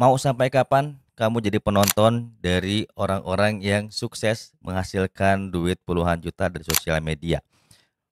Mau sampai kapan kamu jadi penonton dari orang-orang yang sukses menghasilkan duit puluhan juta dari sosial media?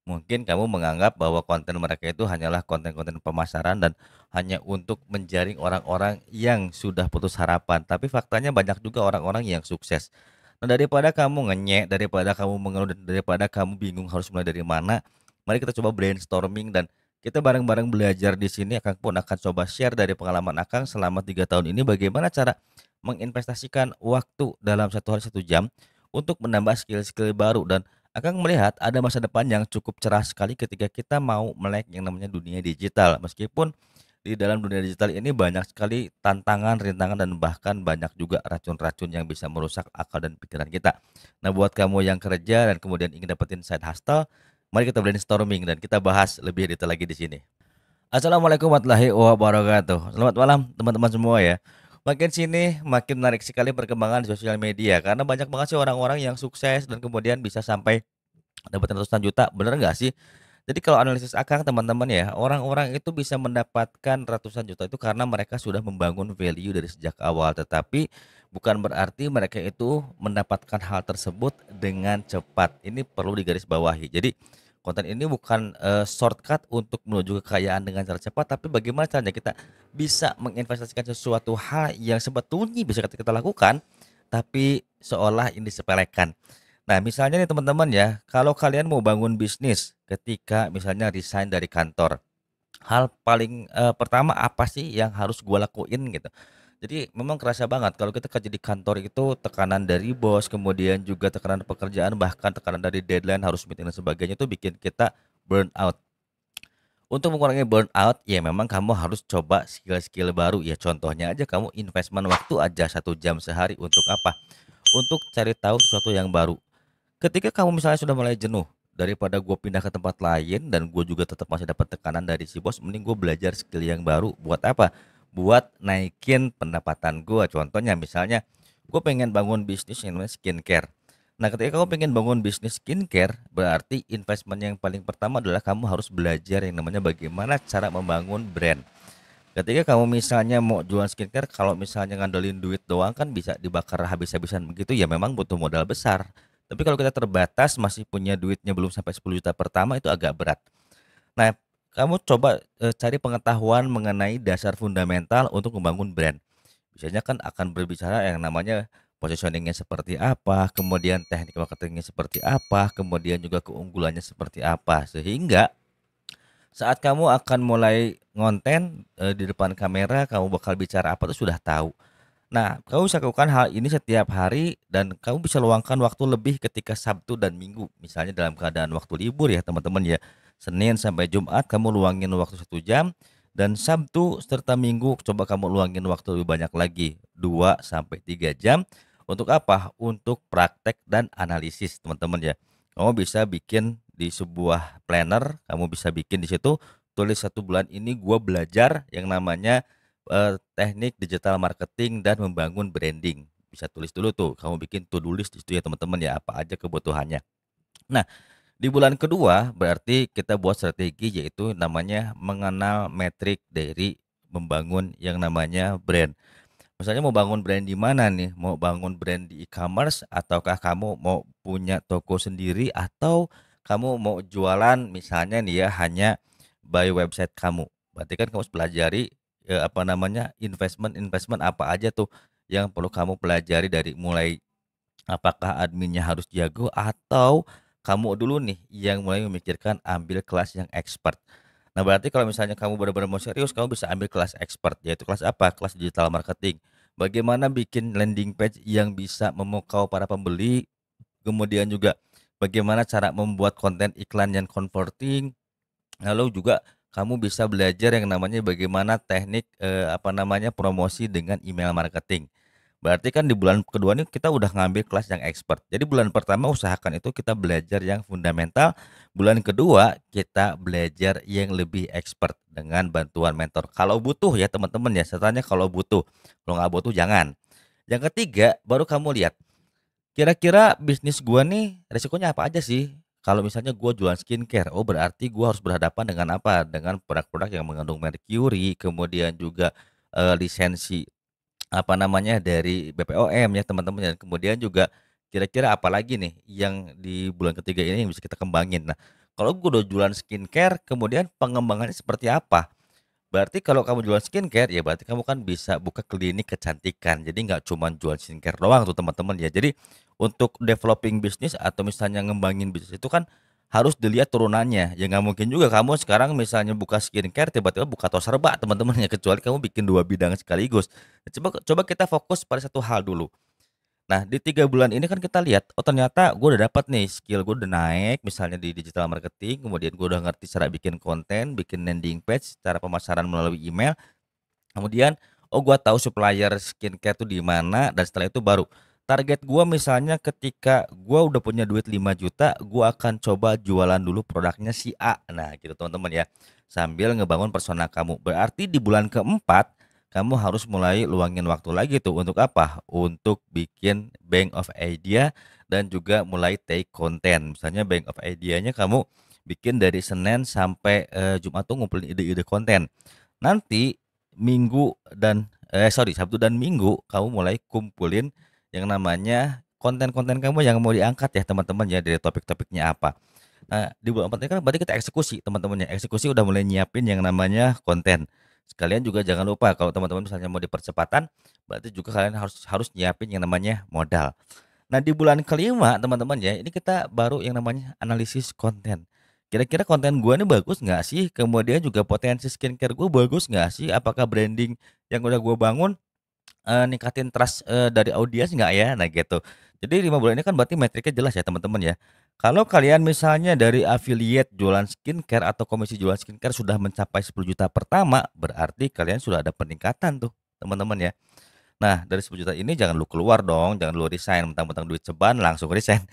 Mungkin kamu menganggap bahwa konten mereka itu hanyalah konten-konten pemasaran dan hanya untuk menjaring orang-orang yang sudah putus harapan. Tapi faktanya banyak juga orang-orang yang sukses. Nah, daripada kamu ngenyek, daripada kamu mengeluh, dan daripada kamu bingung harus mulai dari mana, mari kita coba brainstorming dan kita bareng-bareng belajar di sini. Akang pun akan coba share dari pengalaman Akang selama 3 tahun ini bagaimana cara menginvestasikan waktu dalam 1 hari 1 jam untuk menambah skill-skill baru dan Akang melihat ada masa depan yang cukup cerah sekali ketika kita mau melek yang namanya dunia digital. Meskipun di dalam dunia digital ini banyak sekali tantangan, rintangan, dan bahkan banyak juga racun-racun yang bisa merusak akal dan pikiran kita. Nah, buat kamu yang kerja dan kemudian ingin dapetin side hustle, mari kita brainstorming dan kita bahas lebih detail lagi di sini. Assalamualaikum warahmatullahi wabarakatuh. Selamat malam teman-teman semua ya. Makin sini makin menarik sekali perkembangan di sosial media karena banyak banget sih orang-orang yang sukses dan kemudian bisa sampai dapetin ratusan juta, bener nggak sih? Jadi kalau analisis Akang teman-teman ya, orang-orang itu bisa mendapatkan ratusan juta itu karena mereka sudah membangun value dari sejak awal, tetapi bukan berarti mereka itu mendapatkan hal tersebut dengan cepat. Ini perlu digarisbawahi. Jadi konten ini bukan shortcut untuk menuju kekayaan dengan cara cepat, tapi bagaimana caranya kita bisa menginvestasikan sesuatu hal yang sebetulnya bisa kita lakukan, tapi seolah ini disepelekan. Nah, misalnya nih teman-teman ya, kalau kalian mau bangun bisnis ketika misalnya resign dari kantor, hal paling, pertama apa sih yang harus gua lakuin gitu. Jadi memang kerasa banget kalau kita kerja di kantor itu tekanan dari bos, kemudian juga tekanan pekerjaan, bahkan tekanan dari deadline harus meeting dan sebagainya itu bikin kita burn out. Untuk mengurangi burnout, ya memang kamu harus coba skill-skill baru ya. Contohnya aja kamu investment waktu aja 1 jam sehari untuk apa? Untuk cari tahu sesuatu yang baru. Ketika kamu misalnya sudah mulai jenuh, daripada gue pindah ke tempat lain dan gue juga tetap masih dapat tekanan dari si bos, mending gue belajar skill yang baru. Buat apa? Buat naikin pendapatan gue. Contohnya misalnya, gue pengen bangun bisnis yang namanya skincare. Nah, ketika kamu pengen bangun bisnis skincare, berarti investment yang paling pertama adalah kamu harus belajar yang namanya bagaimana cara membangun brand. Ketika kamu misalnya mau jualan skincare, kalau misalnya ngandelin duit doang kan bisa dibakar habis-habisan begitu ya memang butuh modal besar. Tapi kalau kita terbatas masih punya duitnya belum sampai 10 juta pertama itu agak berat. Nah, kamu coba cari pengetahuan mengenai dasar fundamental untuk membangun brand. Biasanya kan akan berbicara yang namanya positioningnya seperti apa, kemudian teknik marketingnya seperti apa, kemudian juga keunggulannya seperti apa. Sehingga saat kamu akan mulai ngonten, di depan kamera, kamu bakal bicara apa tuh sudah tahu. Nah, kamu bisa lakukan hal ini setiap hari dan kamu bisa luangkan waktu lebih ketika Sabtu dan Minggu. Misalnya dalam keadaan waktu libur ya teman-teman ya. Senin sampai Jumat kamu luangin waktu 1 jam dan Sabtu serta Minggu coba kamu luangin waktu lebih banyak lagi 2 sampai 3 jam. Untuk apa? Untuk praktek dan analisis teman-teman ya. Kamu bisa bikin di sebuah planner, kamu bisa bikin di situ tulis 1 bulan ini gua belajar yang namanya teknik digital marketing dan membangun branding. Bisa tulis dulu tuh, kamu bikin to do list di situ ya teman-teman ya, apa aja kebutuhannya. Nah, di bulan kedua berarti kita buat strategi yaitu namanya mengenal metrik dari membangun yang namanya brand. Misalnya mau bangun brand di mana nih? Mau bangun brand di e-commerce ataukah kamu mau punya toko sendiri atau kamu mau jualan misalnya nih ya hanya by website kamu. Berarti kan kamu harus pelajari apa namanya investment apa aja tuh yang perlu kamu pelajari dari mulai apakah adminnya harus jago atau kamu dulu nih yang mulai memikirkan ambil kelas yang expert. Nah, berarti kalau misalnya kamu benar-benar mau serius, kamu bisa ambil kelas expert, yaitu kelas apa? Kelas digital marketing. Bagaimana bikin landing page yang bisa memukau para pembeli, kemudian juga bagaimana cara membuat konten iklan yang converting, lalu juga kamu bisa belajar yang namanya bagaimana teknik, apa namanya, promosi dengan email marketing. Berarti kan di bulan kedua nih kita udah ngambil kelas yang expert. Jadi bulan pertama usahakan itu kita belajar yang fundamental, bulan kedua kita belajar yang lebih expert dengan bantuan mentor. Kalau butuh ya teman-teman ya, saya tanya kalau butuh. Kalau nggak butuh jangan. Yang ketiga baru kamu lihat, kira-kira bisnis gua nih resikonya apa aja sih? Kalau misalnya gua jualan skincare, oh berarti gua harus berhadapan dengan apa? Dengan produk-produk yang mengandung merkuri, kemudian juga lisensi apa namanya, dari BPOM ya teman-teman ya. Kemudian juga kira-kira apalagi nih yang di bulan ketiga ini yang bisa kita kembangin. Nah, kalau gue udah jualan skincare kemudian pengembangannya seperti apa? Berarti kalau kamu jualan skincare, ya berarti kamu kan bisa buka klinik kecantikan. Jadi nggak cuma jual skincare doang tuh teman-teman ya. Jadi untuk developing bisnis atau misalnya ngembangin bisnis itu kan harus dilihat turunannya. Ya nggak mungkin juga kamu sekarang misalnya buka skincare tiba-tiba buka tos serba teman-teman ya, kecuali kamu bikin 2 bidang sekaligus. Nah, coba coba kita fokus pada satu hal dulu. Nah, di 3 bulan ini kan kita lihat, oh ternyata gue udah dapat nih skill gue udah naik misalnya di digital marketing, kemudian gue udah ngerti cara bikin konten, bikin landing page, cara pemasaran melalui email, kemudian, oh gue tahu supplier skincare tuh di mana dan setelah itu baru target gue misalnya ketika gue udah punya duit 5 juta, gue akan coba jualan dulu produknya si A. Nah, gitu teman-teman ya. Sambil ngebangun persona kamu. Berarti di bulan keempat kamu harus mulai luangin waktu lagi tuh untuk apa? Untuk bikin bank of idea dan juga mulai take konten. Misalnya bank of idea-nya kamu bikin dari Senin sampai Jumat tuh ngumpulin ide-ide konten. Nanti Minggu dan Sabtu dan Minggu kamu mulai kumpulin yang namanya konten-konten kamu yang mau diangkat ya teman-teman ya, dari topik-topiknya apa. Nah, di bulan 4 ini kan berarti kita eksekusi teman-teman ya, eksekusi udah mulai nyiapin yang namanya konten. Sekalian juga jangan lupa kalau teman-teman misalnya mau dipercepatan, berarti juga kalian harus harus nyiapin yang namanya modal. Nah, di bulan kelima teman-teman ya, ini kita baru yang namanya analisis konten. Kira-kira konten gua nih bagus nggak sih? Kemudian juga potensi skincare gue bagus nggak sih? Apakah branding yang udah gue bangun ningkatin trust, dari audiens nggak ya? Nah gitu. Jadi 5 bulan ini kan berarti metriknya jelas ya teman-teman ya. Kalau kalian misalnya dari affiliate jualan skincare atau komisi jualan skincare sudah mencapai 10 juta pertama, berarti kalian sudah ada peningkatan tuh teman-teman ya. Nah, dari 10 juta ini jangan lu keluar dong, jangan lu resign mentang-mentang duit ceban langsung resign.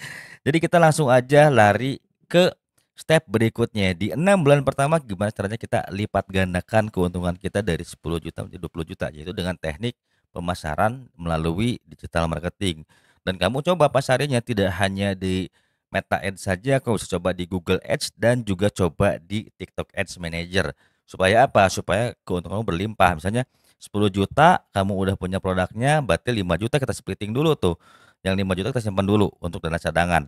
Jadi kita langsung aja lari ke step berikutnya. Di 6 bulan pertama gimana caranya kita lipat gandakan keuntungan kita dari 10 juta menjadi 20 juta, yaitu dengan teknik pemasaran melalui digital marketing. Dan kamu coba pasarnya tidak hanya di Meta Ads saja, kamu bisa coba di Google Ads dan juga coba di TikTok Ads Manager. Supaya apa? Supaya keuntungan kamu berlimpah. Misalnya 10 juta kamu udah punya produknya, berarti 5 juta kita splitting dulu tuh. Yang 5 juta kita simpan dulu untuk dana cadangan.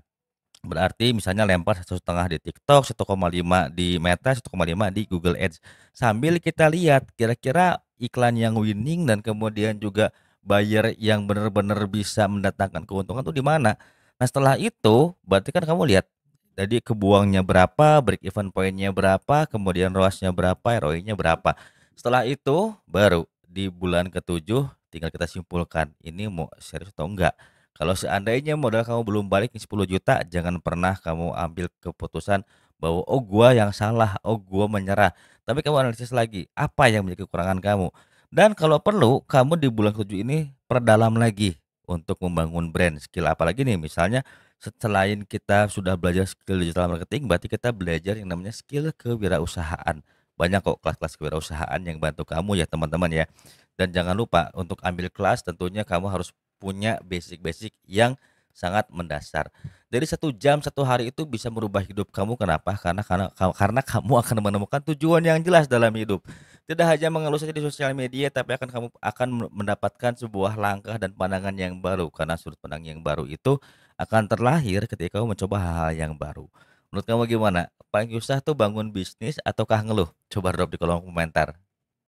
Berarti misalnya lempar 1,5 di TikTok, 1,5 di Meta, 1,5 di Google Ads. Sambil kita lihat kira-kira iklan yang winning dan kemudian juga buyer yang benar-benar bisa mendatangkan keuntungan tuh di mana. Nah, setelah itu berarti kan kamu lihat tadi kebuangnya berapa, break even point-nya berapa, kemudian ROAS-nya berapa, ROI-nya berapa. Setelah itu baru di bulan ketujuh tinggal kita simpulkan ini mau serius atau enggak. Kalau seandainya modal kamu belum balik nih 10 juta, jangan pernah kamu ambil keputusan bahwa, "Oh, gua yang salah, oh gua menyerah." Tapi kamu analisis lagi, apa yang menjadi kekurangan kamu. Dan kalau perlu, kamu di bulan ketujuh ini perdalam lagi untuk membangun brand. Skill apa lagi nih? Misalnya selain kita sudah belajar skill digital marketing, berarti kita belajar yang namanya skill kewirausahaan. Banyak kok kelas-kelas kewirausahaan yang bantu kamu ya, teman-teman ya. Dan jangan lupa untuk ambil kelas tentunya kamu harus punya basic-basic yang sangat mendasar. Dari 1 jam, 1 hari itu bisa merubah hidup kamu. Kenapa? Karena kamu akan menemukan tujuan yang jelas dalam hidup. Tidak hanya mengeluh saja di sosial media, tapi kamu akan mendapatkan sebuah langkah dan pandangan yang baru. Karena sudut pandang yang baru itu akan terlahir ketika kamu mencoba hal-hal yang baru. Menurut kamu gimana? Paling susah tuh bangun bisnis ataukah ngeluh? Coba drop di kolom komentar.